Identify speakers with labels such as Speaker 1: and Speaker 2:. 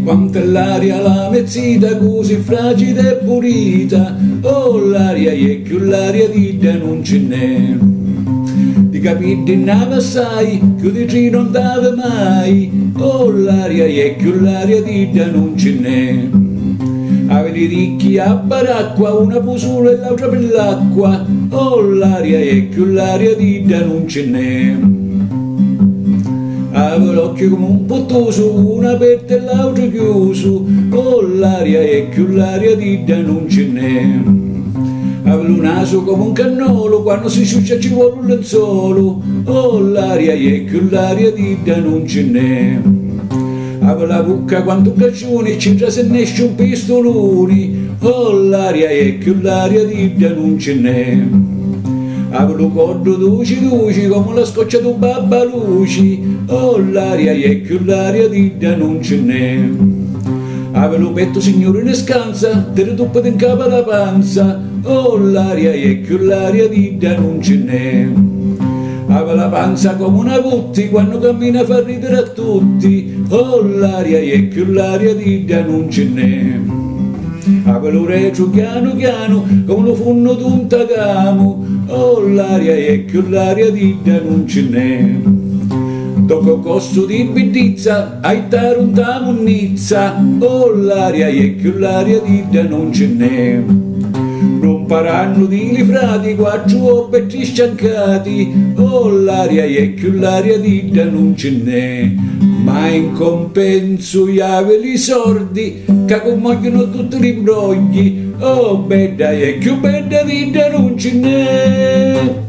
Speaker 1: Quanto è l'aria la mezzita così fragile e pulita, oh l'aria è più l'aria di te non ce n'è. Di capire nave assai, che di ci non dava mai, oh l'aria è più l'aria di te non ce n'è. Avete ricchi a baracqua, una pusula e l'altra per l'acqua, oh l'aria è più l'aria di te non ce n'è. Avevo l'occhio come un pottoso, uno aperto e l'altro chiuso, oh l'aria è più l'aria di te non ce n'è. Avevo un naso come un cannolo, quando si sciuccia ci vuole un lenzuolo, oh l'aria è più l'aria di te non ce n'è. Avevo la bocca quanto un caccione, ci se ne esce un pistolone, oh l'aria è più l'aria di te non ce n'è. Avevo il cordo duci come la scoccia di un babbaluci, oh l'aria è più l'aria di te non ce n'è. Avevo il petto signore in scansa, te ne tuppate in capo alla panza, oh l'aria è più l'aria di te non ce n'è. Avevo la panza come una putti, quando cammina fa ridere a tutti, oh l'aria è più l'aria di te non ce n'è. Avevo retro piano piano, come lo funno di un tagamo, oh l'aria è più l'aria di te non ce n'è. Tocco costo di biddizza, ai tarunta munnizza, oh l'aria è più l'aria di te non ce n'è. Non paranno di livrati, quattro opetti sciancati, oh l'aria è più l'aria di te non ce n'è. Ma in compenso gli aveli sordi, che commuoiono tutti gli imbrogli, oh bella è più bella di te non ce n'è.